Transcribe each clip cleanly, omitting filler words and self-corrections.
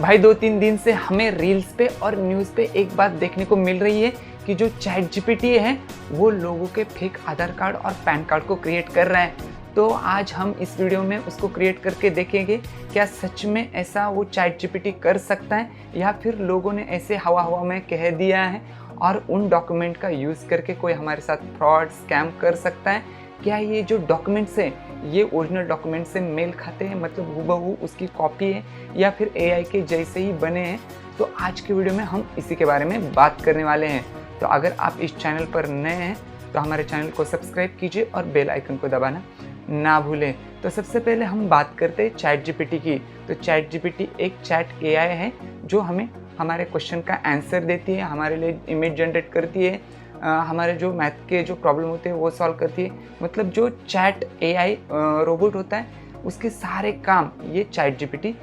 भाई 2-3 दिन से हमें रील्स पे और न्यूज़ पे एक बात देखने को मिल रही है कि जो चैट जीपीटी है वो लोगों के फेक आधार कार्ड और पैन कार्ड को क्रिएट कर रहा है। तो आज हम इस वीडियो में उसको क्रिएट करके देखेंगे क्या सच में ऐसा वो चैट जीपीटी कर सकता है या फिर लोगों ने ऐसे हवा हवा में कह दिया है और उन डॉक्यूमेंट का यूज़ करके कोई हमारे साथ फ्रॉड स्कैम कर सकता है। क्या ये जो डॉक्यूमेंट्स हैं ये ओरिजिनल डॉक्यूमेंट से मेल खाते हैं, मतलब हूबहू उसकी कॉपी है या फिर एआई के जैसे ही बने हैं। तो आज के वीडियो में हम इसी के बारे में बात करने वाले हैं। तो अगर आप इस चैनल पर नए हैं तो हमारे चैनल को सब्सक्राइब कीजिए और बेल आइकन को दबाना ना भूलें। तो सबसे पहले हम बात करते हैं चैट जीपीटी की। तो चैट जीपीटी एक चैट एआई है जो हमें हमारे क्वेश्चन का आंसर देती है, हमारे लिए इमेज जनरेट करती है, हमारे जो मैथ के जो प्रॉब्लम होते हैं वो सॉल्व करती है। मतलब जो चैट एआई रोबोट होता है उसके सारे काम ये चैट जीपीटी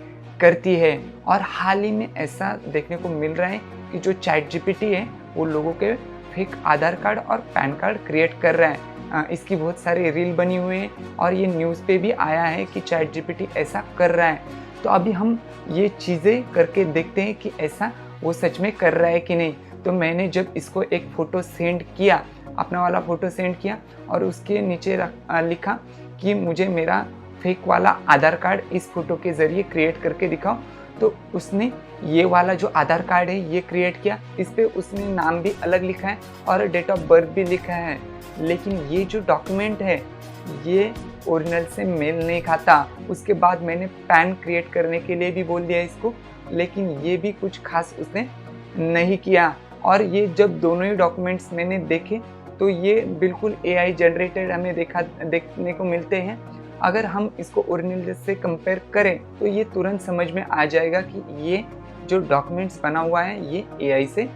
करती है। और हाल ही में ऐसा देखने को मिल रहा है कि जो चैट जीपीटी है वो लोगों के फेक आधार कार्ड और पैन कार्ड क्रिएट कर रहा है। इसकी बहुत सारी रील बनी हुई है और ये न्यूज़ पे भी आया है कि चैट जीपीटी ऐसा कर रहा है। तो अभी हम ये चीज़ें करके देखते हैं कि ऐसा वो सच में कर रहा है कि नहीं। तो मैंने जब इसको एक फ़ोटो सेंड किया, अपना वाला फ़ोटो सेंड किया और उसके नीचे लिखा कि मुझे मेरा फेक वाला आधार कार्ड इस फ़ोटो के ज़रिए क्रिएट करके दिखाओ, तो उसने ये वाला जो आधार कार्ड है ये क्रिएट किया। इस पर उसने नाम भी अलग लिखा है और डेट ऑफ बर्थ भी लिखा है। लेकिन ये जो डॉक्यूमेंट है ये ओरिजिनल से मेल नहीं खाता। उसके बाद मैंने पैन क्रिएट करने के लिए भी बोल दिया इसको, लेकिन ये भी कुछ खास उसने नहीं किया। और ये जब दोनों ही डॉक्यूमेंट्स मैंने देखे तो ये बिल्कुल एआई जनरेटेड हमें देखने को मिलते हैं। अगर हम इसको ओरिजिनल से कंपेयर करें तो ये तुरंत समझ में आ जाएगा कि ये जो डॉक्यूमेंट्स बना हुआ है ये एआई से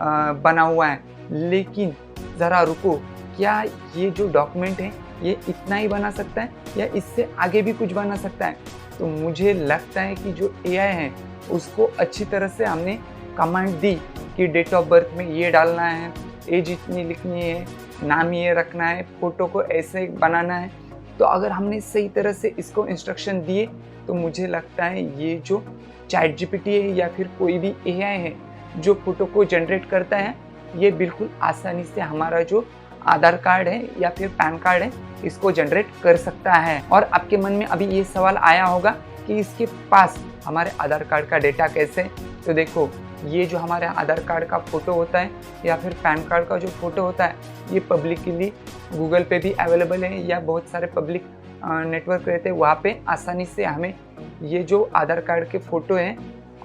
बना हुआ है। लेकिन ज़रा रुको, क्या ये जो डॉक्यूमेंट है ये इतना ही बना सकता है या इससे आगे भी कुछ बना सकता है? तो मुझे लगता है कि जो एआई है उसको अच्छी तरह से हमने कमांड दी कि डेट ऑफ बर्थ में ये डालना है, एज इतनी लिखनी है, नाम ये रखना है, फ़ोटो को ऐसे बनाना है। तो अगर हमने सही तरह से इसको इंस्ट्रक्शन दिए तो मुझे लगता है ये जो चैट जीपीटी है या फिर कोई भी एआई है जो फ़ोटो को जनरेट करता है ये बिल्कुल आसानी से हमारा जो आधार कार्ड है या फिर पैन कार्ड है इसको जनरेट कर सकता है। और आपके मन में अभी ये सवाल आया होगा कि इसके पास हमारे आधार कार्ड का डेटा कैसे? तो देखो, ये जो हमारे आधार कार्ड का फ़ोटो होता है या फिर पैन कार्ड का जो फ़ोटो होता है ये पब्लिकली गूगल पे भी अवेलेबल है या बहुत सारे पब्लिक नेटवर्क रहते हैं, वहाँ पे आसानी से हमें ये जो आधार कार्ड के फ़ोटो हैं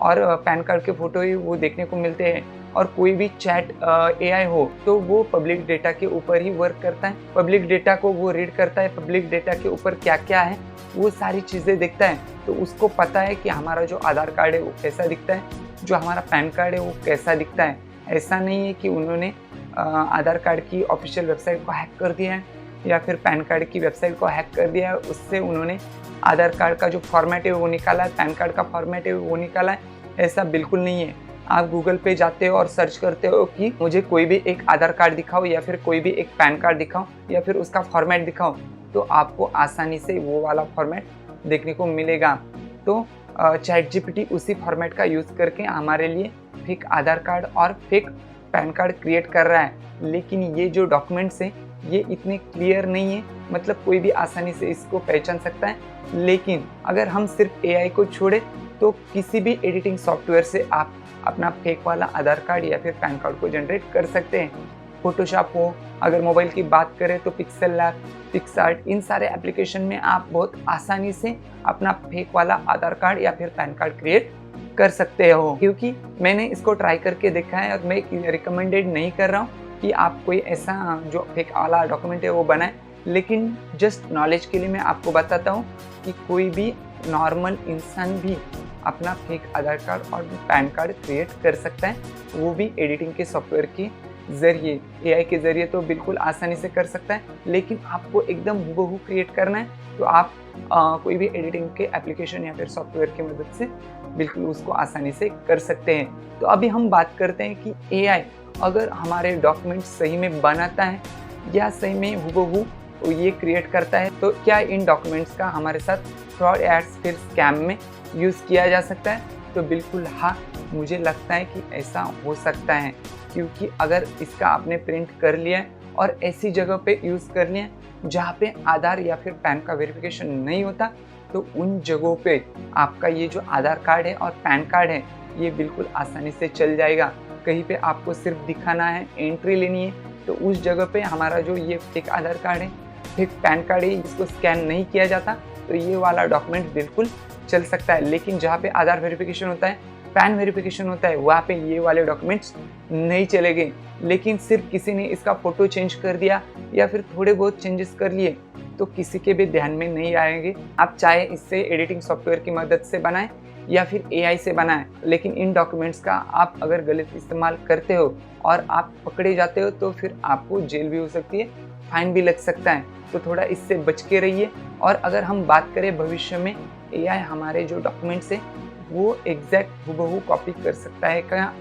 और पैन कार्ड के फ़ोटो ही वो देखने को मिलते हैं। और कोई भी चैट एआई हो तो वो पब्लिक डेटा के ऊपर ही वर्क करता है, पब्लिक डेटा को वो रीड करता है, पब्लिक डेटा के ऊपर क्या क्या है वो सारी चीज़ें देखता है। तो उसको पता है कि हमारा जो आधार कार्ड है वो कैसा दिखता है, जो हमारा पैन कार्ड है वो कैसा दिखता है। ऐसा नहीं है कि उन्होंने आधार कार्ड की ऑफिशियल वेबसाइट को हैक कर दिया है या फिर पैन कार्ड की वेबसाइट को हैक कर दिया है, उससे उन्होंने आधार कार्ड का जो फॉर्मेट है वो निकाला है, पैन कार्ड का फॉर्मेट है वो निकाला है। ऐसा बिल्कुल नहीं है। आप गूगल पे जाते हो और सर्च करते हो कि मुझे कोई भी एक आधार कार्ड दिखाओ या फिर कोई भी एक पैन कार्ड दिखाओ या फिर उसका फॉर्मेट दिखाओ, तो आपको आसानी से वो वाला फॉर्मेट देखने को मिलेगा। तो चैट जीपीटी उसी फॉर्मेट का यूज़ करके हमारे लिए फेक आधार कार्ड और फेक पैन कार्ड क्रिएट कर रहा है। लेकिन ये जो डॉक्यूमेंट्स हैं ये इतने क्लियर नहीं है, मतलब कोई भी आसानी से इसको पहचान सकता है। लेकिन अगर हम सिर्फ एआई को छोड़े तो किसी भी एडिटिंग सॉफ्टवेयर से आप अपना फेक वाला आधार कार्ड या फिर पैन कार्ड को जनरेट कर सकते हैं। फोटोशॉप हो, अगर मोबाइल की बात करें तो पिक्सेल लैब, पिक्सआर्ट, इन सारे एप्लीकेशन में आप बहुत आसानी से अपना फेक वाला आधार कार्ड या फिर पैन कार्ड क्रिएट कर सकते हो। क्योंकि मैंने इसको ट्राई करके देखा है और मैं रिकमेंडेड नहीं कर रहा हूँ कि आप कोई ऐसा जो फेक वाला डॉक्यूमेंट है वो बनाए, लेकिन जस्ट नॉलेज के लिए मैं आपको बताता हूँ कि कोई भी नॉर्मल इंसान भी अपना फेक आधार कार्ड और पैन कार्ड क्रिएट कर सकता है, वो भी एडिटिंग के सॉफ्टवेयर के ज़रिए, एआई के ज़रिए तो बिल्कुल आसानी से कर सकता है। लेकिन आपको एकदम हूबहू क्रिएट करना है तो आप कोई भी एडिटिंग के एप्लीकेशन या फिर सॉफ्टवेयर की मदद से बिल्कुल उसको आसानी से कर सकते हैं। तो अभी हम बात करते हैं कि एआई अगर हमारे डॉक्यूमेंट्स सही में बनाता है या सही में हूबहू ये क्रिएट करता है, तो क्या इन डॉक्यूमेंट्स का हमारे साथ फ्रॉड या फिर स्कैम में यूज़ किया जा सकता है? तो बिल्कुल हाँ, मुझे लगता है कि ऐसा हो सकता है, क्योंकि अगर इसका आपने प्रिंट कर लिया है और ऐसी जगह पे यूज़ कर लिया है जहाँ पे आधार या फिर पैन का वेरिफिकेशन नहीं होता, तो उन जगहों पे आपका ये जो आधार कार्ड है और पैन कार्ड है ये बिल्कुल आसानी से चल जाएगा। कहीं पे आपको सिर्फ दिखाना है, एंट्री लेनी है, तो उस जगह पे हमारा जो ये फेक आधार कार्ड है, फेक पैन कार्ड है, इसको स्कैन नहीं किया जाता, तो ये वाला डॉक्यूमेंट बिल्कुल चल सकता है। लेकिन जहाँ पे आधार वेरिफिकेशन होता है, पैन वेरिफिकेशन होता है, वहाँ पे ये वाले डॉक्यूमेंट्स नहीं चलेंगे। लेकिन सिर्फ किसी ने इसका फ़ोटो चेंज कर दिया या फिर थोड़े बहुत चेंजेस कर लिए, तो किसी के भी ध्यान में नहीं आएंगे। आप चाहे इससे एडिटिंग सॉफ्टवेयर की मदद से बनाएं या फिर AI से बनाएं, लेकिन इन डॉक्यूमेंट्स का आप अगर गलत इस्तेमाल करते हो और आप पकड़े जाते हो तो फिर आपको जेल भी हो सकती है, फाइन भी लग सकता है। तो थोड़ा इससे बच के रहिए। और अगर हम बात करें भविष्य में AI हमारे जो डॉक्यूमेंट्स है वो एग्जैक्ट हूबहू कॉपी कर सकता है क्या?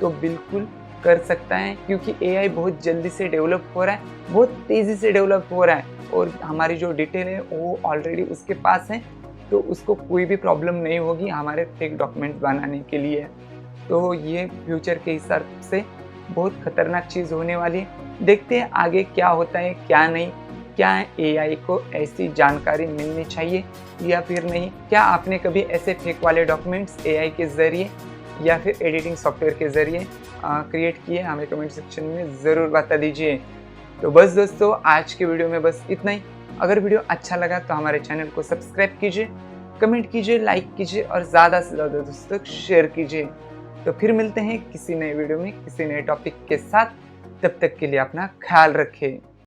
तो बिल्कुल कर सकता है, क्योंकि AI बहुत जल्दी से डेवलप हो रहा है, बहुत तेज़ी से डेवलप हो रहा है और हमारी जो डिटेल है वो ऑलरेडी उसके पास है, तो उसको कोई भी प्रॉब्लम नहीं होगी हमारे फेक डॉक्यूमेंट्स बनाने के लिए। तो ये फ्यूचर के हिसाब से बहुत खतरनाक चीज़ होने वाली है। देखते हैं आगे क्या होता है क्या नहीं, क्या AI को ऐसी जानकारी मिलनी चाहिए या फिर नहीं। क्या आपने कभी ऐसे फेक वाले डॉक्यूमेंट्स AI के ज़रिए या फिर एडिटिंग सॉफ्टवेयर के ज़रिए क्रिएट किए? हमें कमेंट सेक्शन में ज़रूर बता दीजिए। तो बस दोस्तों, आज के वीडियो में बस इतना ही। अगर वीडियो अच्छा लगा तो हमारे चैनल को सब्सक्राइब कीजिए, कमेंट कीजिए, लाइक कीजिए और ज़्यादा से ज़्यादा दोस्तों तक शेयर कीजिए। तो फिर मिलते हैं किसी नए वीडियो में किसी नए टॉपिक के साथ। तब तक के लिए अपना ख्याल रखें।